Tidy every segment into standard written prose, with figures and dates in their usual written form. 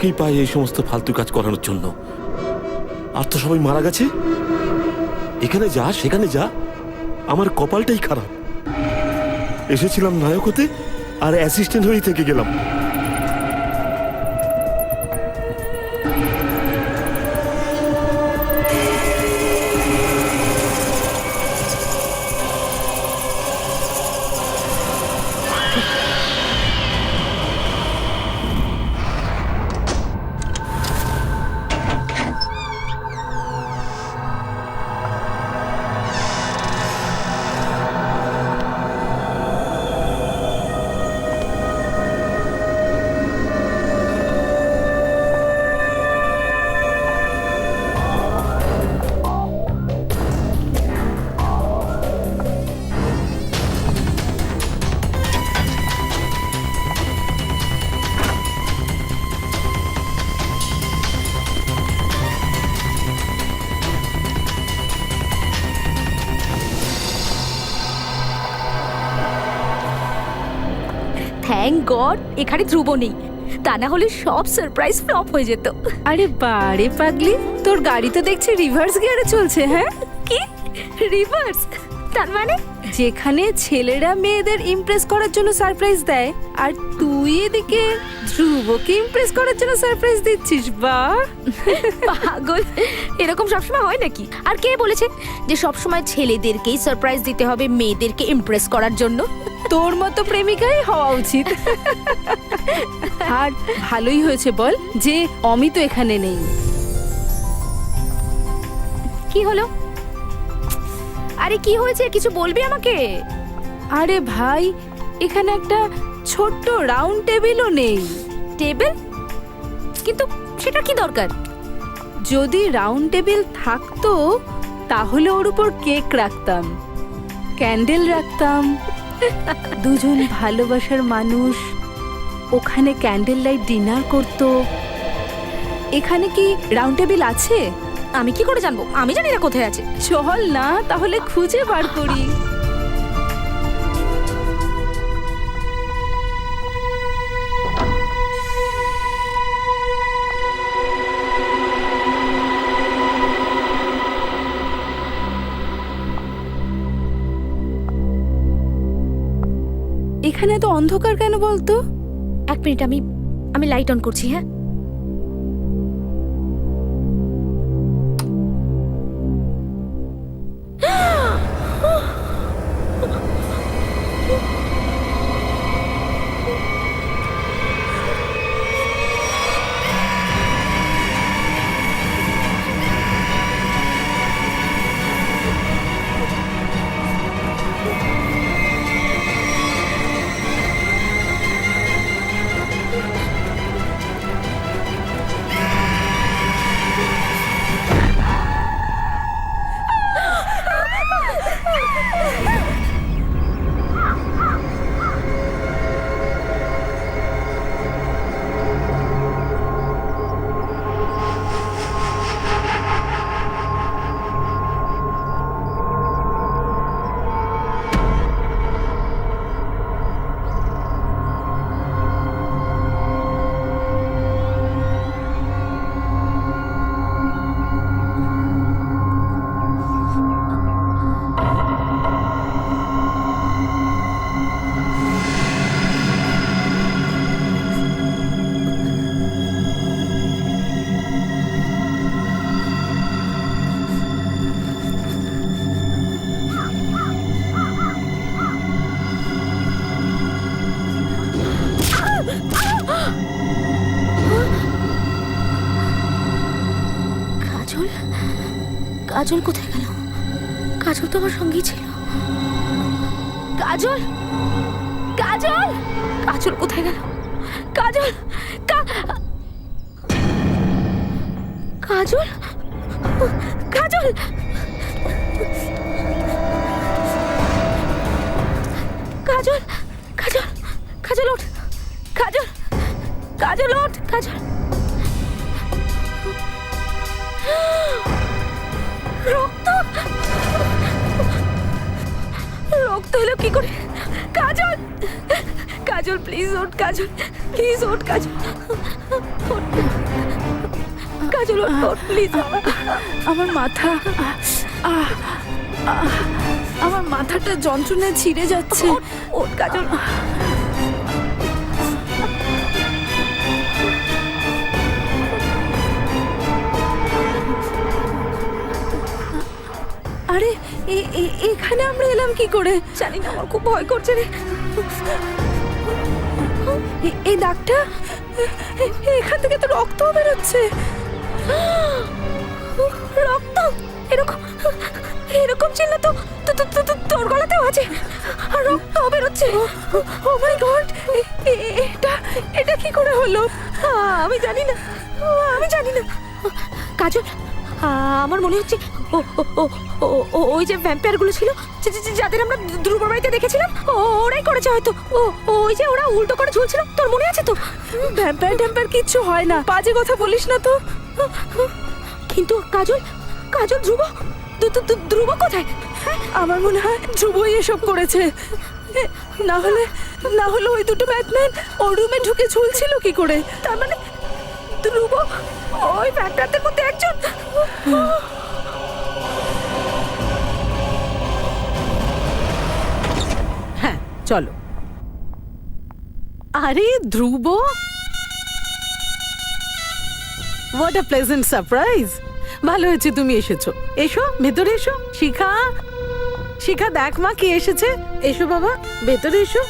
আমাকেই পায় এই সমস্ত ফালতু কাজ করানোর জন্য। আর তো সবাই মারা গেছে। এখানে যা সেখানে যা, আমার কপালটাই খারাপ। এসেছিলাম নায়ক হতে, আর অ্যাসিস্ট্যান্ট হয়েই থেকে গেলাম। থ্যাংক গড এখানে ধ্রুব নেই, তা না হলে সব সারপ্রাইজ ফ্লপ হয়ে যেত। আরে বারে পাগলি, তোর গাড়ি তো দেখছি রিভার্স গিয়ারে চলছে। হ্যাঁ, কি রিভার্স? তার মানে যেখানে ছেলেরা মেয়েদের ইমপ্রেস করার জন্য সারপ্রাইজ দেয়, আর তুই এদিকে ধ্রুবকে ইমপ্রেস করার জন্য সারপ্রাইজ দিচ্ছিস। বাহ, পাগল, এরকম সবসময় হয় নাকি? আর কে বলেছে যে সবসময় ছেলেদেরকেই সারপ্রাইজ দিতে হবে মেয়েদেরকে ইমপ্রেস করার জন্য? তোর মতো প্রেমিকাই হওয়া উচিত। আর ভালোই হয়েছে বল যে অমিত এখানে নেই। কি হলো? আরে কি হয়েছে, কিছু বলবি আমাকে? আরে ভাই, এখানে একটা ছোট্ট রাউন্ড টেবিলও নেই। টেবিল? কিন্তু সেটা কি দরকার? যদি রাউন্ড টেবিল থাকতো তাহলে ওর উপর কেক রাখতাম, ক্যান্ডেল রাখতাম, দুজন ভালোবাসার মানুষ ওখানে ক্যান্ডেল লাইট ডিনার করতো। এখানে কি রাউন্ড টেবিল আছে? আমি কি করে জানবো? আমি জানি না কোথায় আছে। চল না তাহলে খুঁজে বার করি। এখানে তো অন্ধকার কেন বলতো? এক মিনিট, আমি লাইট অন করছি। হ্যাঁ, কাজল কোথায় গেল? কাজল তো আমার সঙ্গেই ছিল। কাজল, কাজল, কাজল কোথায় গেল? কাজল, কাজল, কাজল, কাজল, কাজল, কাজল ওঠ, কাজল, কাজল ওঠ, কাজল। রক্ত, রক্ত এলো কি করে? কাজল, কাজল প্লিজ ওঠ, কাজল প্লিজ ওঠ, কাজল ওঠ। কাজল ওঠ প্লিজ। আমার মাথা আমার মাথাটা যন্ত্রণায় ছিঁড়ে যাচ্ছে। ওঠ কাজল। আরে এখানে আমরা এলাম কি করে? জানি না, আমার খুব ভয় করছে রে। এই দাগটা, এখান থেকে তো রক্ত বেরোচ্ছে। রক্ত? এরকম এরকম চিহ্ন তো তোর গলাতেও আছে, আর রক্ত বেরোচ্ছে। ও মাই গড, এটা কি করে হলো? আমি জানি না, আমি জানি না। কাজল, আমার মনে হচ্ছে ওই যে ভ্যাম্পায়ার গুলো ছিল, যাদের আমরা ধ্রুবর বাড়িতে দেখেছিলাম, ওরাই করেছে হয়তো। ওই যে ওরা উল্টো করে ঝুলছিল, তোর মনে আছে তো? ভ্যাম্পায়ার কিচ্ছু হয় না, বাজে কথা বলিস না তো। কিন্তু কাজল, ধ্রুব কোথায়? আমার মনে হয় ধ্রুবই এসব করেছে। না হলে ওই দুটো ব্যাটম্যান ওর রুমে ঢুকে ঝুলছিল কি করে? তার মানে ধ্রুব ওই ভ্যাম্পায়ারদের মধ্যে একজন। হ্যাঁ চলো। আরে ধ্রুব, হোয়াট আ প্লেজেন্ট সারপ্রাইজ। ভালো হয়েছে তুমি এসেছো। এসো ভেতরে এসো। শিখা দেখ মা কে এসেছে। এসো বাবা, ভেতরে এসো।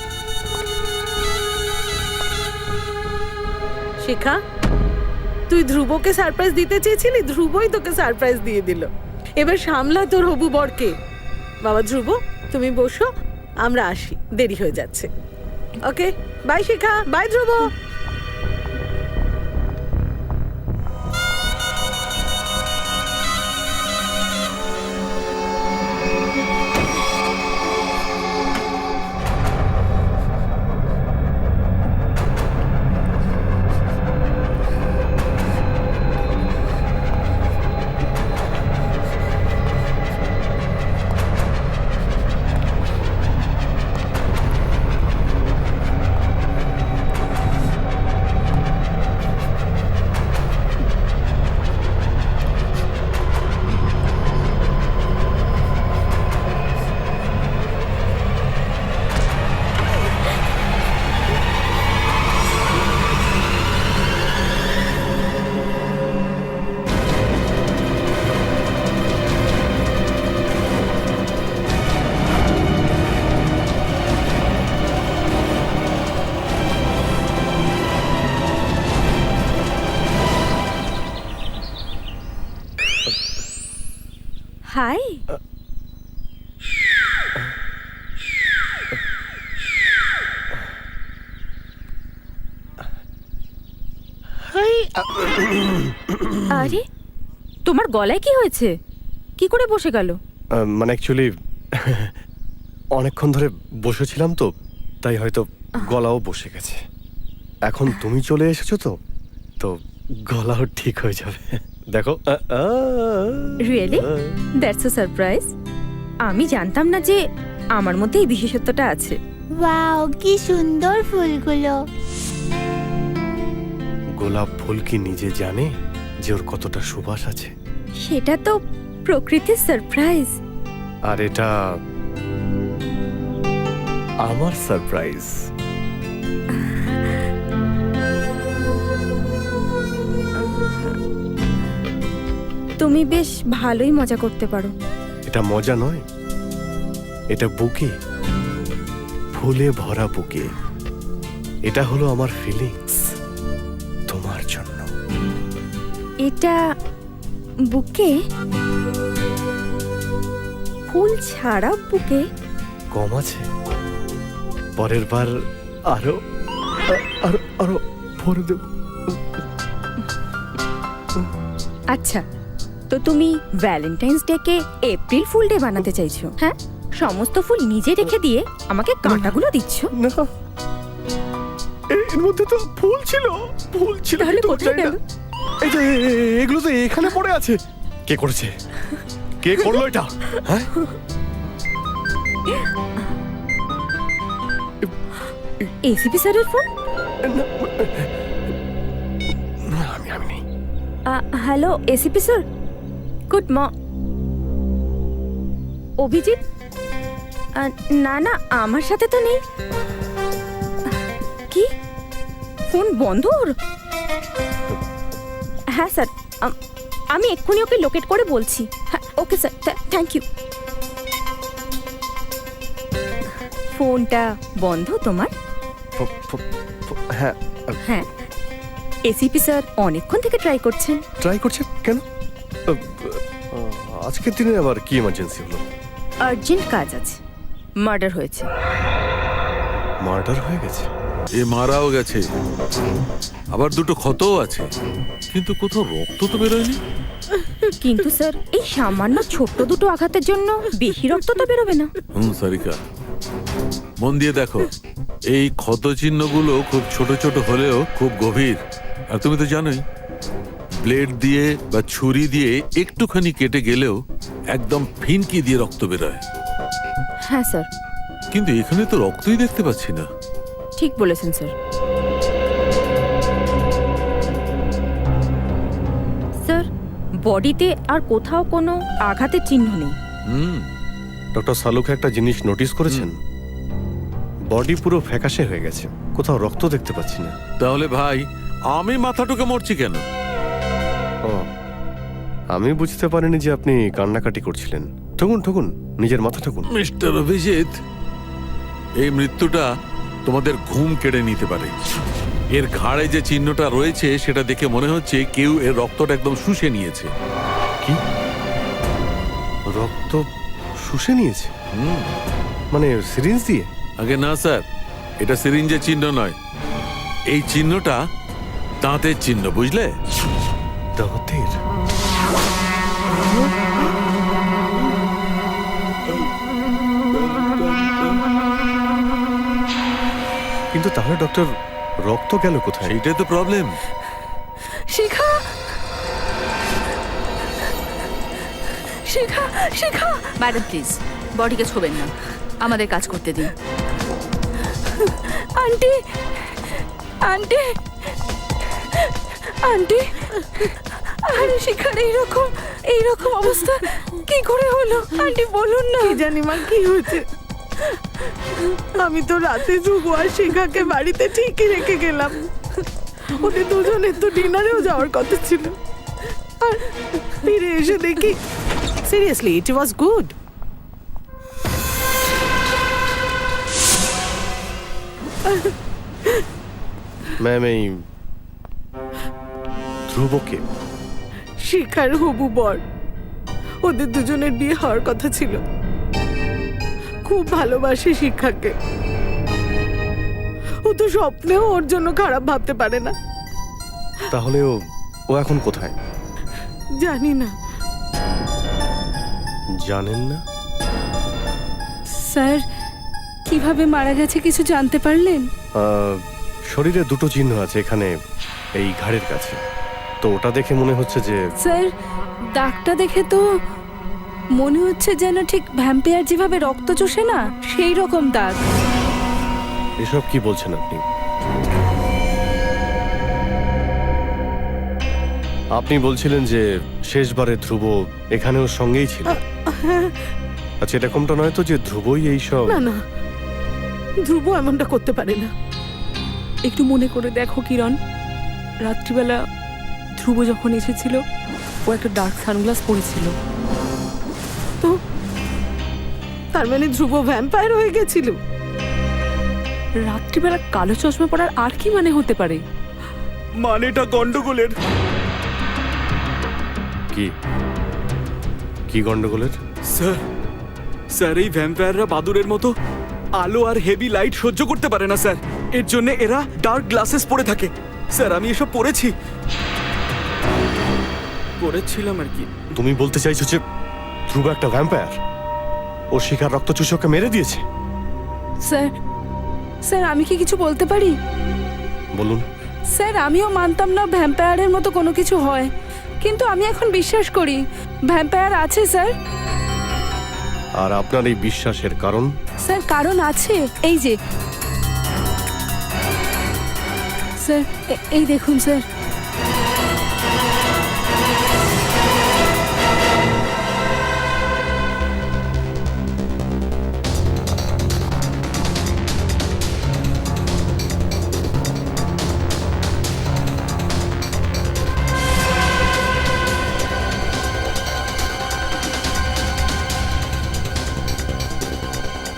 শিখা, তুই ধ্রুবকে সারপ্রাইজ দিতে চেয়েছিলি, ধ্রুবই তোকে সারপ্রাইজ দিয়ে দিল। এবার সামলা তোর হবু বরকে। বাবা ধ্রুব, তুমি বসো, আমরা আসি, দেরি হয়ে যাচ্ছে। Okay bye Shikha, bye Dhruv. Hi. আরে তোমার গলায় কি হয়েছে? কি করে বসে গেল? মানে অ্যাকচুয়ালি অনেকক্ষণ ধরে বসেছিলাম তো, তাই হয়তো গলাও বসে গেছে। এখন তুমি চলে এসেছো তো গলাও ঠিক হয়ে যাবে। দেখো। রিয়েলি? That's a surprise. আমি জানতাম না যে আমার মধ্যে এই বিশেষত্বটা আছে। ওয়াও, কি সুন্দর ফুলগুলো। গোলাপ ফুল কি নিজে জানে যে ওর কতটা সুবাস আছে? সেটা তো প্রকৃতির সারপ্রাইজ। আর এটা আমার সারপ্রাইজ। তুমি বেশ ভালোই মজা করতে পারো। এটা মজা নয়, এটা বুকে, ফুলে ভরা বুকে। এটা হলো আমার ফিলিংস তোমার জন্য। এটা বুকে? ফুল ছাড়া বুকে? কম আছে, পরের বার আরো আরো আরো ভরে দেব। আচ্ছা, তো তুমি ভ্যালেন্টাইন্স ডে কে এপ্রিল ফুল ডে বানাতে চাইছো? হ্যাঁ, সমস্ত ফুল নিজে রেখে দিয়ে আমাকে কাঁটাগুলো দিচ্ছ? না, এর মধ্যে তো ফুল ছিল। তাহলে কিন্তু কোথায় জানি না। গেল? এই যে এগুলো তো এখানে পড়ে আছে। কে করেছে? কে করলো এটা? হ্যাঁ, এসিপি স্যারের ফোন? আমি নেই। Hello ACP sir, good Abhijit? না না, আমার সাথে তো নেই। কি ফোন বন্ধ ওর? হ্যাঁ স্যার, আমি এক্ষুনি ওকে লোকেট করে বলছি। হ্যাঁ ওকে স্যার, থ্যাংক ইউ। ফোনটা বন্ধ তোমার? হ্যাঁ, হ্যাঁ, এসিপি স্যার অনেকক্ষণ থেকে ট্রাই করছেন। ট্রাই করছে কেন? আজকের দিনে আবার কি এমার্জেন্সি হলো? আর্জেন্ট কাজ আছে, মার্ডার হয়েছে। মার্ডার হয়ে গেছে? এ মারাও গেছে, আবার দুটো ক্ষতও আছে, কিন্তু কোথাও রক্ত তো বেরোয়নি। কিন্তু স্যার এই সামান্য ছোট্ট দুটো আঘাতের জন্য বেশি রক্ত তো বেরোবে না। সারিকা, মন দিয়ে দেখো, এই ক্ষত চিহ্নগুলো খুব ছোট ছোট হলেও খুব গভীর। আর তুমি তো জানোই, ব্লেড দিয়ে বা ছুরি দিয়ে একটুখানি কেটে গেলেও একদম ফিনকি দিয়ে রক্ত বেরোয়, হ্যাঁ স্যার। কিন্তু এখানে তো রক্তই দেখতে পাচ্ছি না। ঠিক বলেছেন স্যার। স্যার বডিতে আর কোথাও কোনো আঘাতের চিহ্ন নেই। ডক্টর সালুক একটা জিনিস নোটিস করেছেন? বডি পুরো ফ্যাকাশে হয়ে গেছে, কোথাও রক্ত দেখতে পাচ্ছি না। তাহলে ভাই আমি মাথাটুকে মরছি কেন? ও, আমি বুঝতে পারিনি যে আপনি কান্নাকাটি করছিলেন। ঠকুন ঠকুন, নিজের মাথা ঠকুন। মিস্টার অভিজিৎ, এই মৃত্যুটা তোমাদের ঘুম কেড়ে নিতে পারে। এর ঘাড়ে যে চিহ্নটা রয়েছে সেটা দেখে মনে হচ্ছে কেউ এর রক্তটা একদম শুষে নিয়েছে। কি? রক্ত শুষে নিয়েছে? মানে সিরিঞ্জ দিয়ে? আগে না স্যার, এটা সিরিঞ্জের চিহ্ন নয়, এই চিহ্নটা দাঁতের চিহ্ন, বুঝলে? দাঁতের? কিন্তু তাহলে ডক্টর রক্ত গেল কোথায়? সেইটাই তো problem. Shikha, Shikha, Shikha! Madam please বডিকে ছোবেন না, আমাদের কাজ করতে দিন। Aunty, aunty, aunty! আরে শিখার এইরকম অবস্থা কি করে হলো? আন্টি বলুন না। কি জানি মা কি হয়েছে। আমি তো রাতে ধ্রুব আর শিখাকে বাড়িতে ঠিকই রেখে গেলাম। ওদের দুজনের তো ডিনারেও যাওয়ার কথা ছিল, আর ফিরে এসে দেখি seriously it was good. Ma'am, এই ধ্রুবকে? শিখার হবু বর। ওদের দুজনের বিয়ে হওয়ার কথা ছিল। খুব ভালোবাসে শিক্ষাকে। ও তো স্বপ্নেও ওর জন্য খারাপ ভাবতে পারে না। তাহলে ও এখন কোথায়? জানি না। জানেন না? স্যার কিভাবে মারা গেছে কিছু জানতে পারলেন? শরীরে দুটো চিহ্ন আছে এখানে, এই ঘাড়ের কাছে। তো ওটা দেখে মনে হচ্ছে যে... স্যার দাগটা দেখে তো মনে হচ্ছে যেন ঠিক ভ্যাম্পায়ার যেভাবে রক্ত চোষে না, সেই রকম দাগ। এসব কি বলছেন আপনি? আপনি বলছিলেন যে শেষবারে ধ্রুব এখানে ওর সঙ্গেই ছিল। আচ্ছা, এরকমটা নয় তো যে ধ্রুবই এই সব? না না, ধ্রুব এমনটা করতে পারে না। একটু মনে করে দেখো কিরণ, রাত্রিবেলা ধ্রুব যখন এসেছিল ও একটা ডার্ক সানগ্লাস পরেছিল। তো তার মানে ধ্রুব ভ্যাম্পায়ার হয়ে গেছিল? রাত্রিবেলা কালো চশমা পরার আর কি মানে হতে পারে? মানেটা গন্ডগোলের। কি কি গন্ডগোলের? স্যার এই ভ্যাম্পায়াররা বাদুড়ের মতো আলো আর হেভি লাইট সহ্য করতে পারে না স্যার। এর জন্য এরা ডার্ক গ্লাসেস পরে থাকে। স্যার আমি এসব পড়েছিলাম আর কি। তুমি বলতে চাইছো যে ধ্রুব একটা ভ্যাম্পায়ার? ও শিকার রক্ত চুষককে মেরে দিয়েছে? স্যার, স্যার আমি কি কিছু বলতে পারি? বলুন। স্যার আমিও মানতাম না ভ্যাম্পায়ারের মতো কোনো কিছু হয়, কিন্তু আমি এখন বিশ্বাস করি ভ্যাম্পায়ার আছে স্যার। আর আপনার এই বিশ্বাসের কারণ? স্যার কারণ আছে, এই যে স্যার, এই দেখুন স্যার।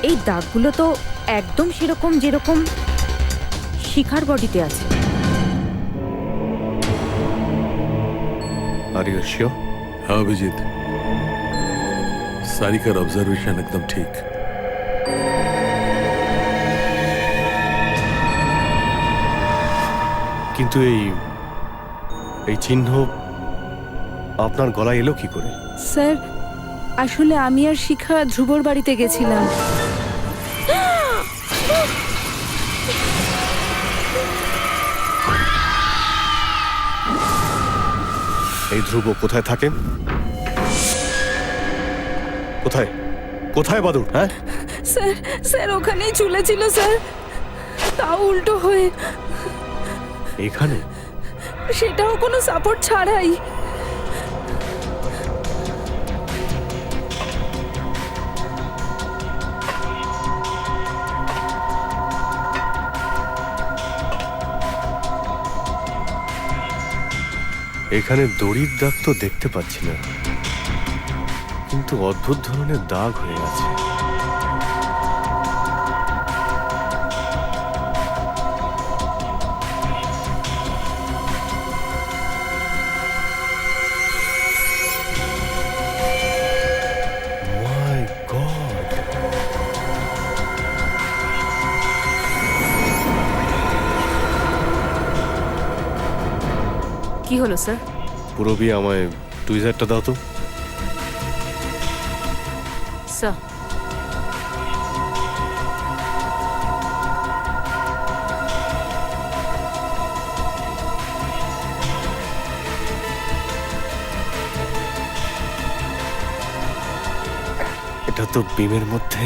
এই দাগগুলো তো একদম সেরকম যেরকম শিখার বডিতে আছে। Are you sure? হ্যাঁ অভিজিৎ, সারিকার অবজারভেশন একদম ঠিক। কিন্তু এই চিহ্ন আপনার গলায় এলো কি করে? স্যার আসলে আমি আর শিখা ধ্রুবর বাড়িতে গেছিলাম। এই ধ্রুব কোথায় থাকে? কোথায় কোথায় বাদুর? হ্যাঁ, স্যার স্যার ওখানেই ঝুলেছিল স্যার, তাও উল্টো হয়ে, এখানে? সেটাও কোনো সাপোর্ট ছাড়াই। এখানে দড়ির দাগ তো দেখতে পাচ্ছি না, কিন্তু অদ্ভুত ধরনের দাগ হয়ে আছে। My God! কি হলো স্যার? পুরবি আমায় টুইজারটা দাও তো। স্যার এটা তো বিমের মধ্যে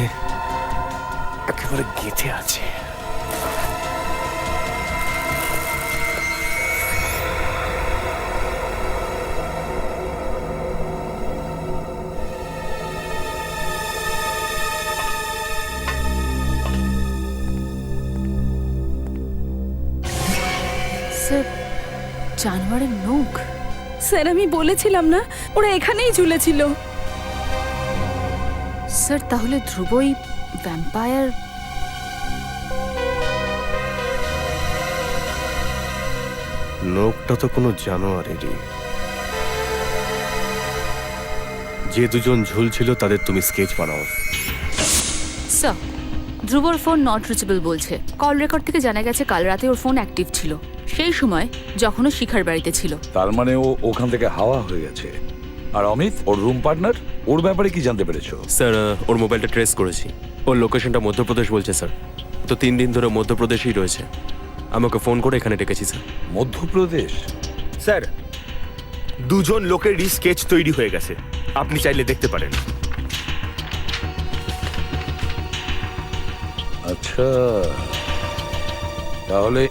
একেবারে গেঁথে আছে। স্যার, জানোয়ারের নখ। স্যার আমি বলেছিলাম না, ওরা এখানেই ঝুলেছিল। স্যার তাহলে ধ্রুবই ভ্যাম্পায়ার? নখটা তো কোনো জানোয়ারেরই। যে দুজন ঝুলছিল তাদের তুমি স্কেচ বানাও। স্যার, ধ্রুবর ফোন নট রিচেবল বলছে। কল রেকর্ড থেকে জানা গেছে কাল রাতে ওর ফোন অ্যাক্টিভ ছিল, সেই সময় যখন ও শিখার বাড়িতে ছিল। তার মানে ও ওখান থেকে হাওয়া হয়ে গেছে। আর অমিত, ওর রুম পার্টনার, ওর ব্যাপারে কি জানতে পেরেছো? স্যার ওর মোবাইলটা ট্রেস করেছি। ওর লোকেশনটা মধ্যপ্রদেশ বলছে স্যার। তো 3 দিন ধরে মধ্যপ্রদেশেই রয়েছে। আমাকে ফোন করে এখানে ডেকেছি স্যার। মধ্যপ্রদেশ? স্যার, দুজন লোকেরই স্কেচ তৈরি হয়ে গেছে, আপনি চাইলে দেখতে পারেন। আচ্ছা, তাহলে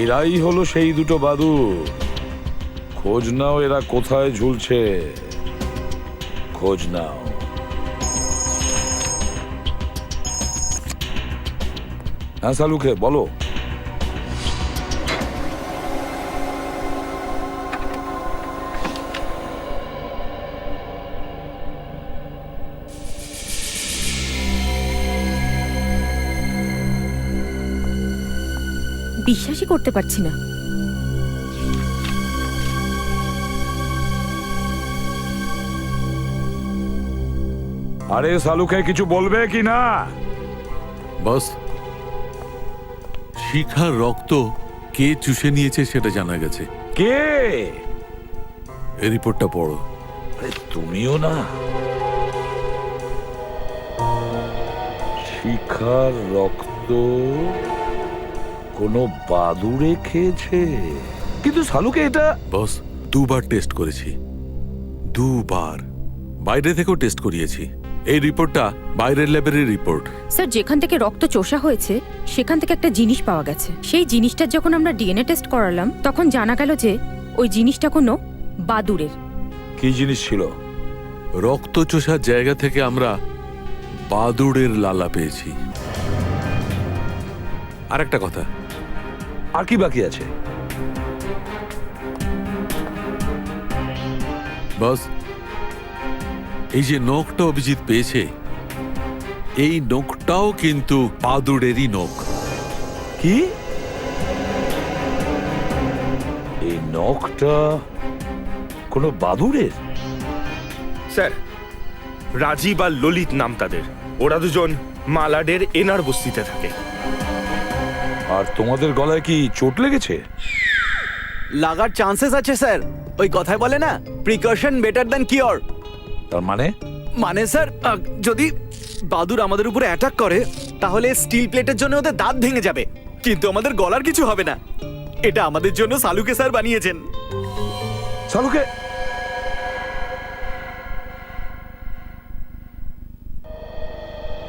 এরাই হলো সেই দুটো বাদুর। খোঁজ নাও এরা কোথায় ঝুলছে, খোঁজ নাও। হ্যাঁ সালুকে বলো। বিশ্বাসই করতে পারছি না। আরে সালুকে কিছু বলবে কি না? বস, শিখার রক্ত কে চুষে নিয়েছে সেটা জানা গেছে। কে? এই রিপোর্টটা পড়ো। আরে তুমিও না। শিখার রক্ত কোনো বাদুড়ে খেয়েছে? কিন্তু সালুকে এটা... বস, 2 বার টেস্ট করেছি, 2 বার। বাইরে থেকেও টেস্ট করিয়েছি। এই রিপোর্টটা বাইরের ল্যাবের রিপোর্ট। স্যার, যেখান থেকে রক্ত চোষা হয়েছে সেখান থেকে একটা জিনিস পাওয়া গেছে। সেই জিনিসটার যখন আমরা ডিএনএ টেস্ট করালাম তখন জানা গেল যে ওই জিনিসটা কোনো বাদুড়ের। কি জিনিস ছিল? রক্ত চোষার জায়গা থেকে আমরা বাদুড়ের লালা পেয়েছি। আর একটা কথা, আর কি বাকি আছে? বস, এই যে নখটা অভিজিৎ পেয়েছে এই নখটাও কিন্তু বাদুড়েরই নখ। কি? এই নখটা কোনো বাদুড়ের? স্যার, রাজীব আর ললিত নাম তাদের। ওরা দুজন মালাডের এনার বস্তিতে থাকে। আর তোমাদের গলায় কি চোট লেগেছে? লাগার চান্সেস আছে স্যার। ওই কথায় বলে না, প্রিকশন বেটার দ্যান কিওর। তার মানে? মানে স্যার, যদি বাদুর আমাদের উপরে অ্যাটাক করে তাহলে স্টিল প্লেটের জন্য ওদের দাঁত ভেঙে যাবে, কিন্তু আমাদের গলার কিছু হবে না। এটা আমাদের জন্য সালুকে স্যার বানিয়েছেন। সালুকে?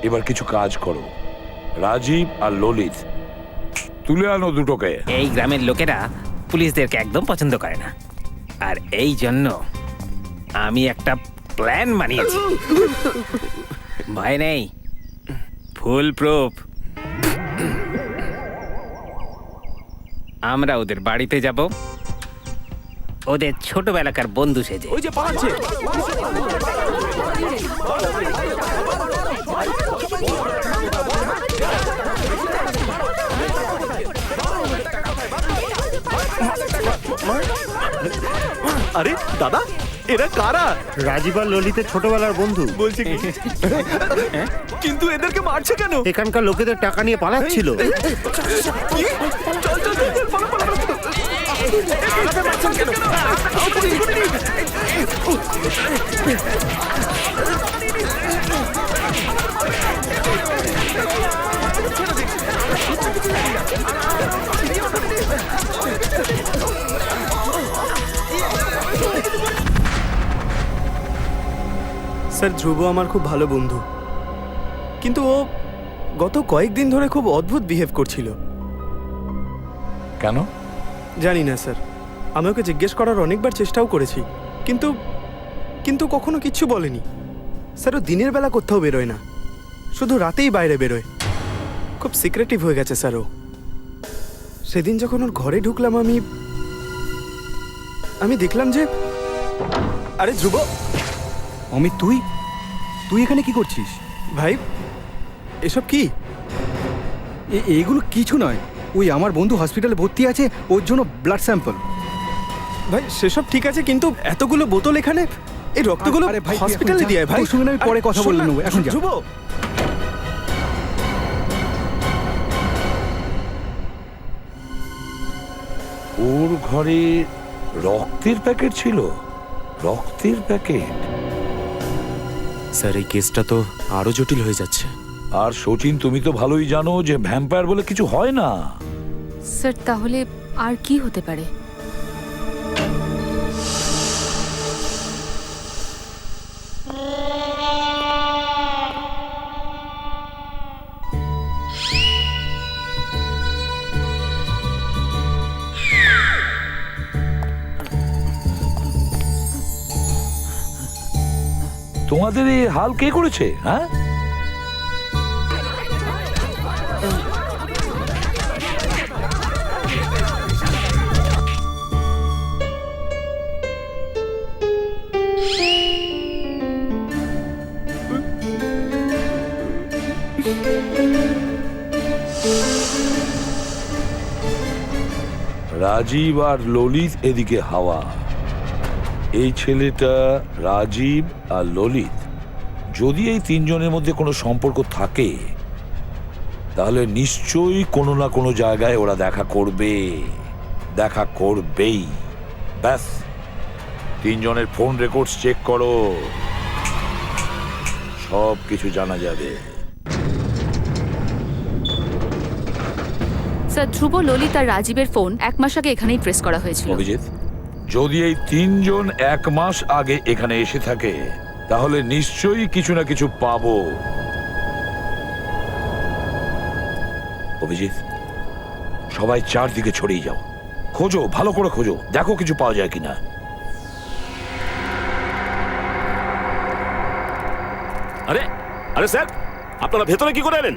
এবার কিছু কাজ করো, রাজীব আর ললিত তুলে আনো দুটোকে। এই গ্রামের লোকেরা পুলিশদেরকে একদম পছন্দ করে না, আর এই জন্য আমি একটা প্ল্যান বানিয়েছি। ভয় নেই, ফুল প্রুফ। আমরা ওদের বাড়িতে যাব, ওদের ছোটবেলাকার বন্ধু সেজে। ওই যে পালাচ্ছে। আরে দাদা, এরা কারা? রাজীব আর ললিতের ছোটবেলার বন্ধু। বলছে কি? কিন্তু এদেরকে মারছে কেন? এখানকার লোকেদের টাকা নিয়ে পালাচ্ছিল। কি? চল চল চল চল, পালা, পালা, পালা। আমাদের মারছেন কেন? স্যার, ধ্রুব আমার খুব ভালো বন্ধু, কিন্তু ও গত কয়েকদিন ধরে খুব অদ্ভুত বিহেভ করছিল। কেন? জানি না স্যার, আমি ওকে জিজ্ঞেস করার অনেকবার চেষ্টাও করেছি, কিন্তু কিন্তু কখনো কিচ্ছু বলেনি। স্যার, ও দিনের বেলা কোথাও বেরোয় না, শুধু রাতেই বাইরে বেরোয়। খুব সিক্রেটিভ হয়ে গেছে স্যার ও। সেদিন যখন ওর ঘরে ঢুকলাম আমি দেখলাম যে... আরে ধ্রুব! অমিত, তুই তুই এখানে কি করছিস? ভাই, এসব কি? এইগুলো কিছু নয়, ওই আমার বন্ধু হসপিটালে ভর্তি আছে, ওর জন্য ব্লাড স্যাম্পল। ভাই সেসব ঠিক আছে, কিন্তু এতগুলো বোতল এখানে, এই রক্তগুলো আরে ভাই, হসপিটালে দিয়ে ভাই। তোর সঙ্গে আমি পরে কথা বলে নেবো, এখন যা। ধ্রুব! ওর ঘরে রক্তের প্যাকেট ছিল? রক্তের প্যাকেট? স্যার, এই কেসটা তো আরো জটিল হয়ে যাচ্ছে। আর সচিন, তুমি তো ভালোই জানো যে ভ্যাম্পায়ার বলে কিছু হয় না। স্যার, তাহলে আর কি হতে পারে? তোমাদের এই হাল কে করেছে? হ্যাঁ, রাজীব আর ললিত এদিকে হাওয়া। এই ছেলেটা রাজীব আর ললিত, যদি এই তিনজনের মধ্যে কোনো সম্পর্ক থাকে তাহলে নিশ্চয়ই কোনো না কোনো জায়গায় ওরা দেখা করবে, দেখা করবেই। ব্যাস, তিনজনের ফোন রেকর্ডস চেক করো, সব কিছু জানা যাবে। স্যার, ধ্রুব, ললিত আর রাজীবের ফোন 1 মাস আগে এখানেই ট্রেস করা হয়েছিল। অভিজিৎ, যদি এই তিনজন 1 মাস আগে এখানে এসে থাকে তাহলে নিশ্চয়ই কিছু না কিছু পাবো। অভিজিৎ, সবাই চারদিকে ছড়িয়ে যাও, খোঁজো, ভালো করে খোঁজো, দেখো কিছু পাওয়া যায় কিনা। আরে আরে স্যার, আপনারা ভেতরে কি করে এলেন?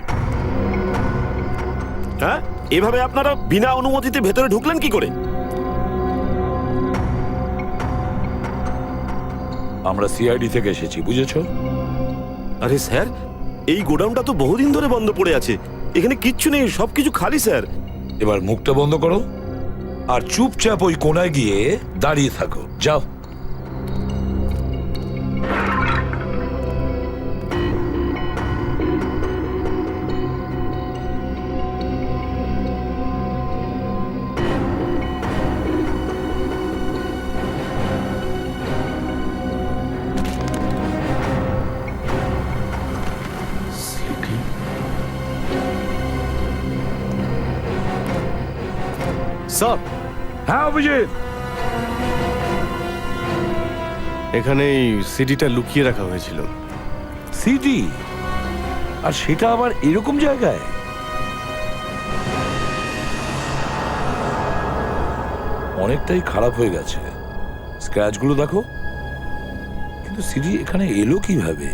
হ্যাঁ, এভাবে আপনারা বিনা অনুমতিতে ভেতরে ঢুকলেন কি করে? আমরা সিআইডি থেকে এসেছি, বুঝেছো? আরে স্যার, এই গোডাউনটা তো বহুদিন ধরে বন্ধ পড়ে আছে, এখানে কিচ্ছু নেই, সবকিছু খালি স্যার। এবার মুখটা বন্ধ করো আর চুপচাপ ওই কোনায় গিয়ে দাঁড়িয়ে থাকো, যাও। স্যার, হ্যাঁ অভিজিৎ, এখানে এই সিডিটা লুকিয়ে রাখা হয়েছিল। সিডি? আর সেটা আবার এরকম জায়গায়? অনেকটাই খারাপ হয়ে গেছে, স্ক্র্যাচগুলো দেখো। কিন্তু সিডি এখানে এলো কিভাবে?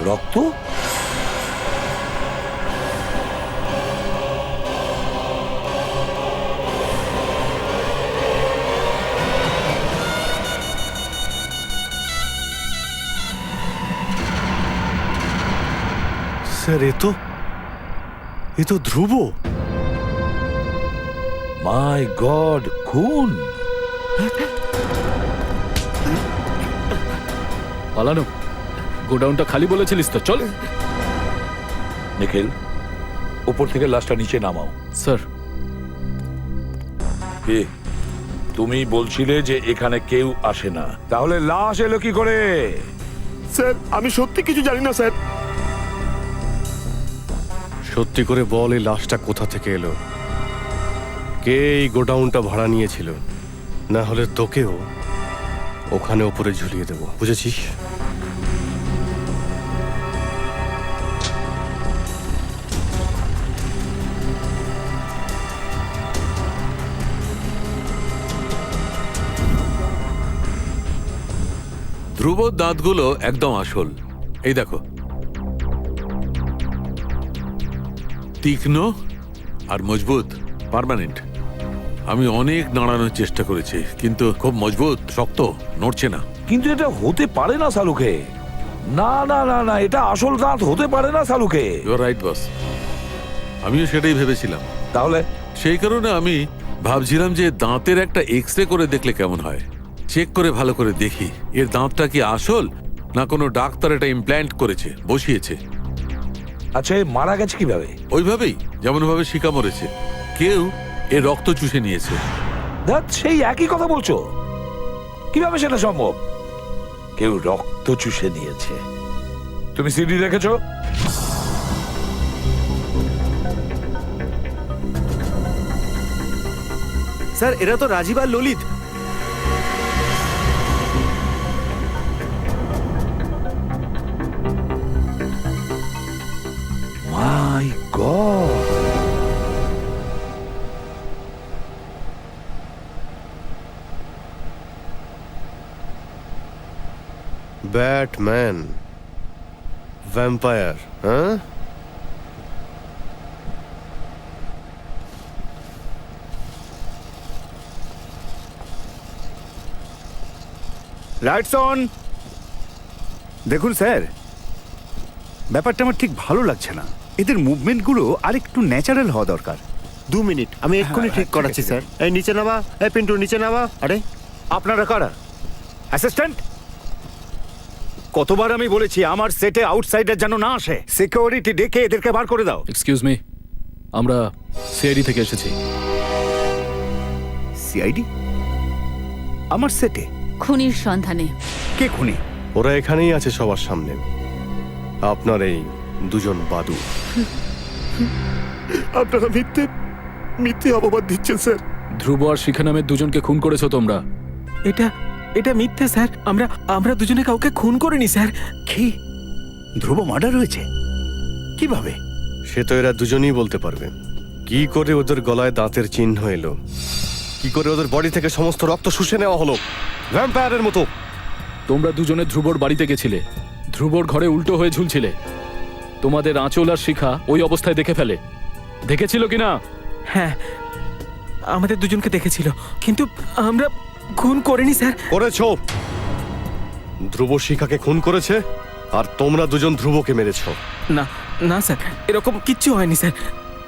রক্ত? স্যার, এ তো ধ্রুব। মাই গড, খুন! পালানো, গোডাউনটা খালি বলেছিলিস তো, চল। নিখিল, উপর থেকে লাশটা নিচে নামাও। স্যার, কি তুমি বলছিলে যে এখানে কেউ আসে না, তাহলে লাশ এলো কি করে? স্যার, আমি সত্যি কিছু জানি না স্যার। সত্যি করে বল, এই লাশটা কোথা থেকে এলো? কে এই গোডাউনটা ভাড়া নিয়েছিল? না হলে তোকেও ওখানে উপরে ঝুলিয়ে দেবো, বুঝেছিস? ধ্রুবর দাঁতগুলো একদম আসল, এই দেখো, তীক্ষ্ণ আর মজবুত, পার্মানেন্ট। আমি অনেক নাড়ানোর চেষ্টা করেছি, কিন্তু খুব মজবুত, শক্ত, নড়ছে না। কিন্তু এটা হতে পারে না সালুকে। না না না না, এটা আসল দাঁত হতে পারে না সালুকে। ইউ আর রাইট বস, আমিও সেটাই ভেবেছিলাম। তাহলে সেই কারণে আমি ভাবছিলাম যে দাঁতের একটা এক্স-রে করে দেখলে কেমন হয়, চেক করে ভালো করে দেখি এর দাঁতটা কি আসল না কোনো ডাক্তার এটা ইমপ্ল্যান্ট করেছে, বসিয়েছে। আচ্ছা, এ মারা গেছে কিভাবে? ওইভাবেই, যেমন ভাবে শিকা মরেছে। কেউ এর রক্ত চুষে নিয়েছে। দেখ, সেই একই কথা বলছো, কিভাবে সেটা সম্ভব? কেউ রক্ত চুষে নিয়েছে? তুমি সিডি দেখেছো? স্যার, এরা তো রাজীব আর ললিত। মাই গড! ব্যাটম্যান, ভ্যাম্পায়ার, হ্যাঁ? Lights on. দেখুন স্যার, ব্যাপারটা আমার ঠিক ভালো লাগছে না। এদের মুভমেন্টগুলো আর একটু ন্যাচারাল হওয়া দরকার। 2 মিনিট, আমি এক্ষুনি ঠিক করাচ্ছি স্যার। এই নিচে নামা, এই পিন্টু নিচে নামা। আরে আপনারা কারা? অ্যাসিস্ট্যান্ট? কতবার আমি বলেছি আমার সেটে আউটসাইডার যেন না আসে। সিকিউরিটি ডেকে এদেরকে বার করে দাও। এক্সকিউজ মি, আমরা সিআইডি থেকে এসেছি। সিআইডি? আমার সেটে খুনির সন্ধানে। কে খুনি? ওরা এখানেই আছে সবার সামনে, আপনার এই দুজন বাদু। আপনারা মিথ্যে অপবাদ দিচ্ছেন স্যার। ধ্রুব আর শিখা নামের দুজনকে খুন করেছো তোমরা। এটা মিথ্যে স্যার। আমরা দুজনে কাউকে খুন করিনি স্যার। কি? ধ্রুব মার্ডার হয়েছে? কিভাবে? সে তো এরা দুজনেই বলতে পারবে। কি করে ওদের গলায় দাঁতের চিহ্ন এলো, কি করে ওদের বডি থেকে সমস্ত রক্ত শুষে নেওয়া হলো ভ্যাম্পায়ারের মতো। তোমরা দুজনে ধ্রুবর বাড়িতে গেছিলে, ধ্রুবর ঘরে উল্টো হয়ে ঝুলছিলে। তোমাদের আঁচল আর শিখা ওই অবস্থায় দেখে ফেলে। দেখেছিল কিনা? হ্যাঁ, আমাদের দুজনকে দেখেছিল, কিন্তু আমরা খুন করিনি স্যার। করেছো। ধ্রুব শিখাকে খুন করেছে আর তোমরা দুজন ধ্রুবকে মেরেছো। না না স্যার, এরকম কিচ্ছু হয়নি স্যার।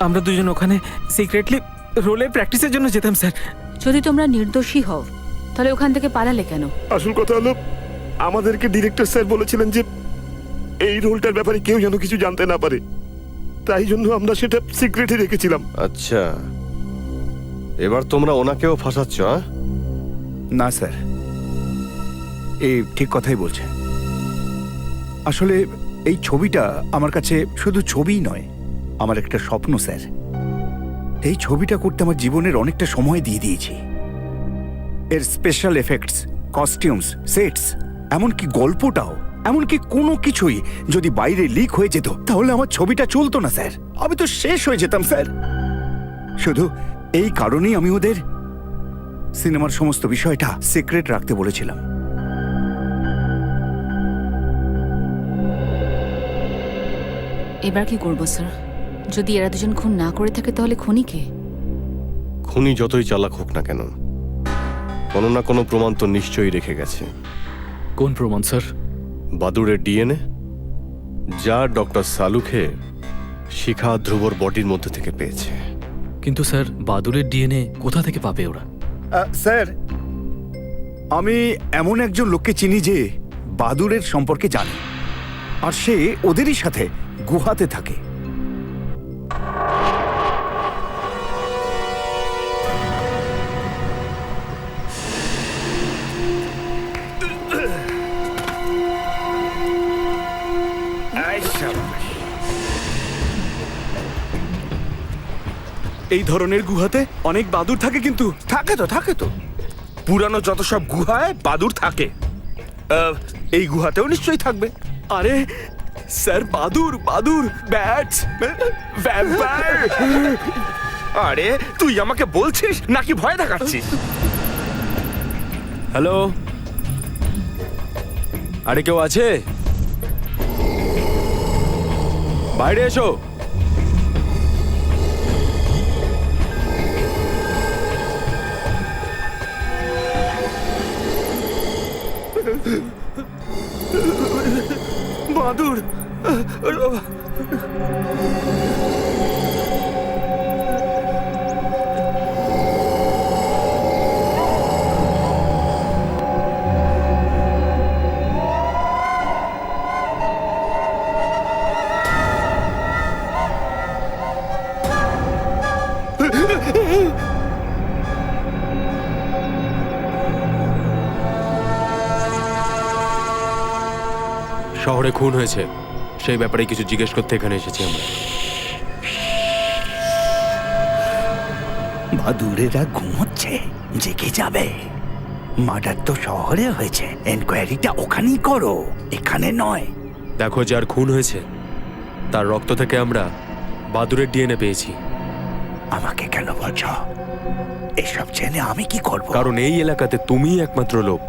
আমরা দুজন ওখানে সিক্রেটলি রোলের প্র্যাকটিসের জন্য যেতাম স্যার। যদি তোমরা নির্দোষী হও তাহলে ওখান থেকে পালালে কেন? আসল কথা হলো আমাদেরকে ডিরেক্টর স্যার বলেছিলেন যে এই রোলটার ব্যাপারে কেউ যেন কিছু জানতে না পারে, তাই জন্য আমরা সেটা সিক্রেটে রেখেছিলাম। আচ্ছা, এবার তোমরা ওনাকেও ফাঁসাচ্ছ? না স্যার, এই ঠিক কথাই বলছে। আসলে এই ছবিটা আমার কাছে শুধু ছবিই নয়, আমার একটা স্বপ্ন স্যার। এই ছবিটা করতে আমার জীবনের অনেকটা সময় দিয়ে দিয়েছি। এর স্পেশাল এফেক্টস, কস্টিউমস, সেটস, এমনকি গল্পটাও, এমনকি কোনো কিছুই যদি বাইরে লিক হয়ে যেত তাহলে আমার ছবিটা চলতো না স্যার। আমি তো শেষ হয়ে যেতাম স্যার। শুধু এই কারণেই আমি ওদের সিনেমার সমস্ত বিষয়টা সিক্রেট রাখতে বলেছিলাম। এবার কি করবো স্যার? যদি এরা দুজন খুন না করে থাকে তাহলে খুনি কে? খুনি যতই চালাক হোক না কেন, কোনো না কোনো প্রমাণ তো নিশ্চয়ই রেখে গেছে। কোন প্রমাণ স্যার? বাদুড়ের ডিএনএ, যা ডক্টর সালুখে শিখা ধ্রুবর বডির মধ্যে থেকে পেয়েছে। কিন্তু স্যার, বাদুড়ের ডিএনএ কোথা থেকে পাবে ওরা? স্যার, আমি এমন একজন লোককে চিনি যে বাদুড়ের সম্পর্কে জানে, আর সে ওদেরই সাথে গুহাতে থাকে। এই ধরনের গুহাতে অনেক বাদুড় থাকে কিন্তু। থাকে তো পুরানো যত সব গুহায় বাদুড় থাকে, এই গুহাতেও নিশ্চয়ই থাকবে। আরে স্যার, বাদুড় বাদুড় ব্যাটস, ভ্যাম্পায়ার। আরে তুই আমাকে বলছিস নাকি ভয় দেখাচ্ছিস? হ্যালো, আরে কেউ আছে? বাইরে এসো। বাদুড়! শহরে খুন হয়েছে, সেই ব্যাপারে কিছু জিজ্ঞেস করতে এখানে এসেছি আমরা। বাদুড়েরা ঘুমোচ্ছে, জেগে যাবে। মার্ডার তো শহরে হয়েছে, এনকোয়ারিটা ওখানেই করো, এখানে নয়। দেখো, যার খুন হয়েছে তার রক্ত থেকে আমরা বাদুড়ের ডিএনএ পেয়েছি। আমাকে কেন বলছ? এসব জেনে আমি কি করব? কারণ এই এলাকাতে তুমিই একমাত্র লোক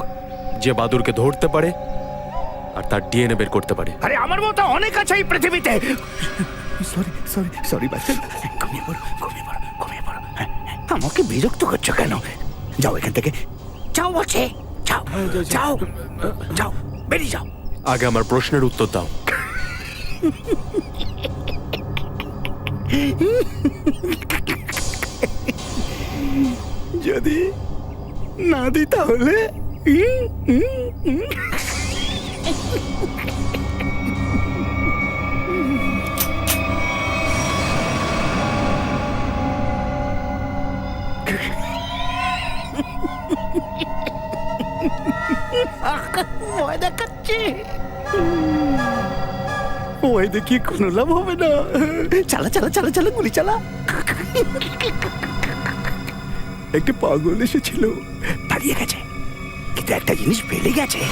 যে বাদুড়কে ধরতে পারে আর তার ডিএনএ বের করতে পারে। আরে আমার মতো অনেক আছে এই পৃথিবীতে। সরি বাচ্চা, ঘুমিয়ে পড়ো। আমাকে বিরক্ত করছো কেন? যাও এখান থেকে, যাও বলছে, যাও বেরিয়ে যাও। আগে আমার প্রশ্নের উত্তর দাও। যদি না দিই তাহলে ভয় দেখাচ্ছে। ভয় দেখিয়ে কোনো লাভ হবে না। চালা গুলি চালা। একটা পাগল এসেছিল, দাঁড়িয়ে গেছে, কিন্তু একটা জিনিস ফেলে গেছে।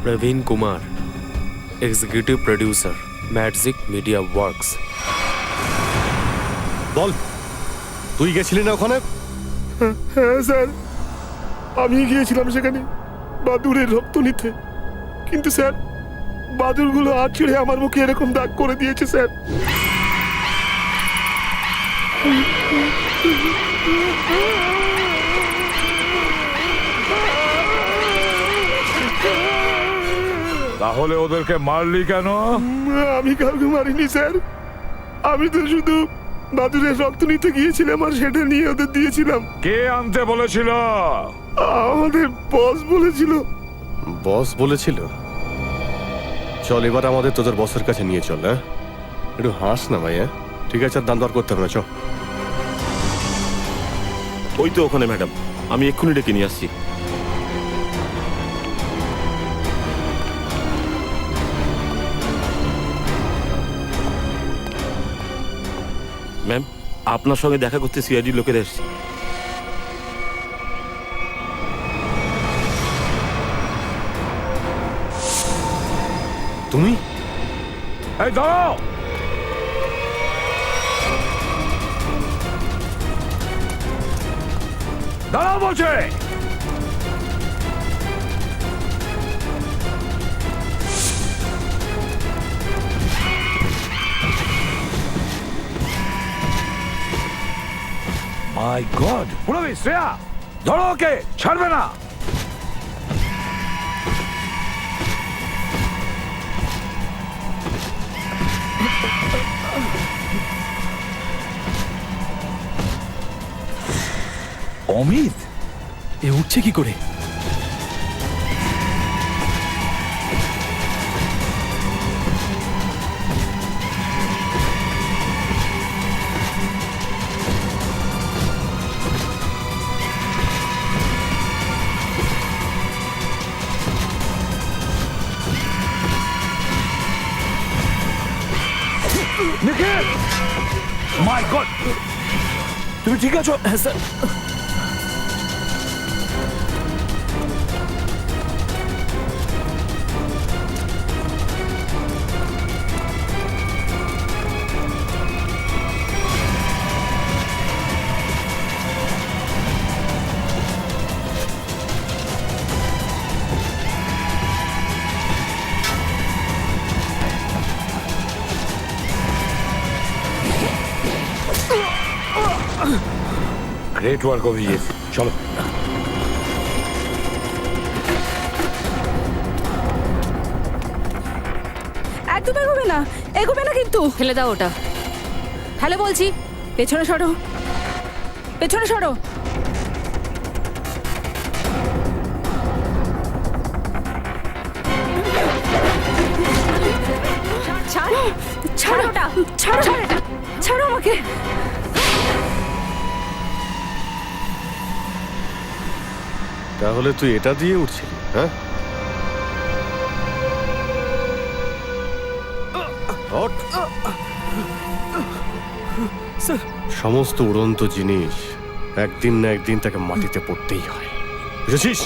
Praveen Kumar. Executive producer, magic media works. বল, তুই গেছিলি না ওখানে? হ্যাঁ স্যার, আমি গিয়েছিলাম সেখানে বাদুড়ের রক্ত নিতে, কিন্তু স্যার বাদুড়গুলো হাত ছেড়ে আমার মুখে এরকম দাগ করে দিয়েছে স্যার। তাহলে ওদেরকে মারলি কেন? আমি কাউকে মারিনি স্যার, আমি তো শুধু বাদুড়ের রক্ত নিতে গিয়েছিলাম আর সেটা নিয়ে ওদের দিয়েছিলাম। কে আনতে বলেছিল? আমাদের বস বলেছিল। বস বলেছিল? চল এবার আমাদের তোদের বসের কাছে নিয়ে চল। হ্যাঁ, একটু হাস না ভাই। হ্যাঁ ঠিক আছে, আর দাম দর করতে হবে না, চ। ওই তো ওখানে ম্যাডাম, আমি এক্ষুনি ডেকে নিয়ে আসছি। ম্যাম, আপনার সঙ্গে দেখা করতে সিআইডি লোকেরা এসছে। তুমি? এই দাঁড়াও! দাঁড়াও বলছে! মাই গড! পুরবি, শ্রেয়া, ধরো ওকে, ছাড়বে না! অমিত, এ উঠছে কি করে? নিখিল! মাই গড! তুমি ঠিক আছো? হ্যাঁ স্যার। গ্রেট ওয়ার্ক অভিজিৎ, চলো। একদম এগোবে না, এগোবে না কিন্তু। ফেলে দাও ওটা, ফেলে বলছি। পেছনে সরো, পেছনে সরো। ছাড়, ছাড়ো ওটা, ছাড়ো, ছাড়ো আমাকে। তাহলে তুই এটা দিয়ে উঠছিলি? হ্যাঁ, সমস্ত উড়ন্ত জিনিস একদিন না একদিন তাকে মাটিতে পড়তেই হয়, বুঝেছিস?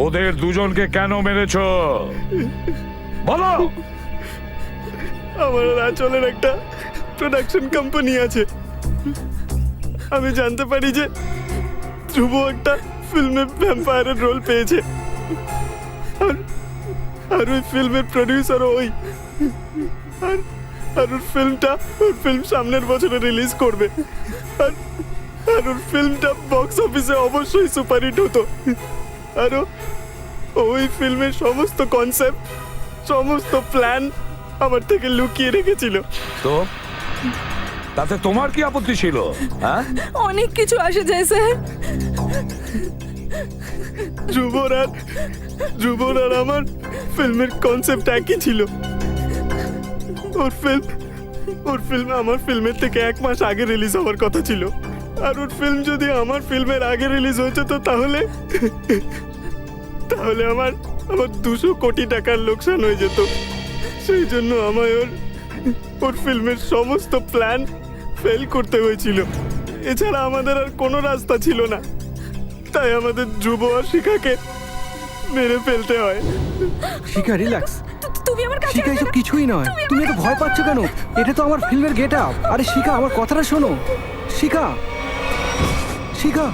ওদের দুজনকে কেন মেরেছ বলো? আমার রাচলের একটা প্রোডাকশন কোম্পানি আছে। আমি জানতে পারি যে ধ্রুব একটা ফিল্মে ভ্যাম্পায়ারের রোল পেয়েছে, আর ওই ফিল্মের প্রডিউসারও ওই। আর ওর ফিল্ম সামনের বছরে রিলিজ করবে, আর ওর ফিল্মটা বক্স অফিসে অবশ্যই সুপারহিট হতো। আর ওই ফিল্মের সমস্ত কনসেপ্ট, সমস্ত প্ল্যান আমার থেকে লুকিয়ে রেখেছিল। তো তাতে তোমার কি আপত্তি ছিল? হ্যাঁ, অনেক কিছু আসে যায় স্যার। ধ্রুবর আর আমার ফিল্মের কনসেপ্ট একই ছিল। ওর ফিল্ম আমার ফিল্মের থেকে 1 মাস আগে রিলিজ হওয়ার কথা ছিল, আর ওর ফিল্ম যদি আমার ফিল্মের আগে রিলিজ হয়ে যেত তাহলে আমার 200 কোটি টাকার লোকসান হয়ে যেত। সেই জন্য আমায় ওর ফিল্মের সমস্ত প্ল্যান ফেল করতে হয়েছিল। এছাড়া আমাদের আর কোনো রাস্তা ছিল না, তাই আমাদের ধ্রুব আর শিখাকে মেরে ফেলতে হয়। শিখা রিল্যাক্স। তুমি আমার কাছে শিখা এসব কিছুই নয়, তুমি এত ভয় পাচ্ছ কেন? এটা তো আমার ফিল্মের গেট আপ। আরে শিখা, আমার কথাটা শোনো। শিখা, শিখা,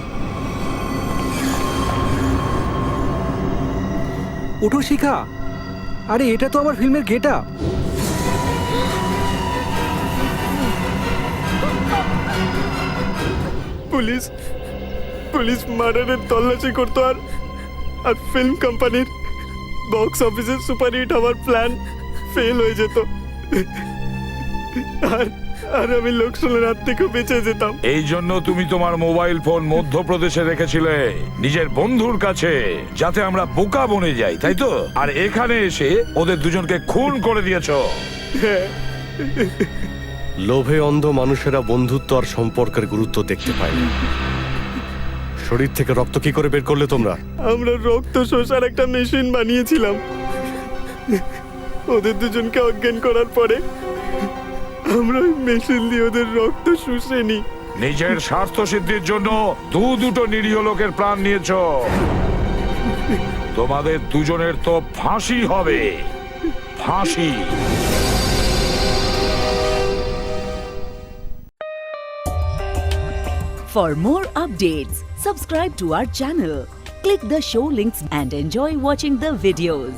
ওঠো শিখা। আরে এটা তো আমার ফিল্মের গেট আপ। পুলিশ পুলিশ মার্ডারের তল্লাশি করতো আর ফিল্ম কোম্পানির বক্স অফিসের সুপারহিট হওয়ার প্ল্যান ফেল হয়ে যেত, আর আর আমি লোকসানের হাত থেকে বেঁচে যেতাম। এই জন্য তুমি তোমার মোবাইল ফোন মধ্যপ্রদেশে রেখেছিলে নিজের বন্ধুর কাছে, যাতে আমরা বোকা বনে যাই, তাই তো? আর এখানে এসে ওদের দুজনকে খুন করে দিয়েছো। লোভে অন্ধ মানুষেরা বন্ধুত্ব আর সম্পর্কের গুরুত্ব দেখতে পায় না। শরীর থেকে রক্ত কি করে বের করলে তোমরা? আমরা রক্ত শোষার একটা মেশিন বানিয়েছিলাম। ওদের দুজনকে অজ্ঞান করার পরে আমরা ওই মেশিন দিয়ে ওদের রক্ত শুষে নিই। নিজের স্বার্থ সিদ্ধির জন্য দুটো নিরীহ লোকের প্রাণ নিয়েছো। তোমাদের দুজনের তো ফাঁসি হবে, ফাঁসি। For more updates, subscribe to our channel, click the show links and enjoy watching the videos.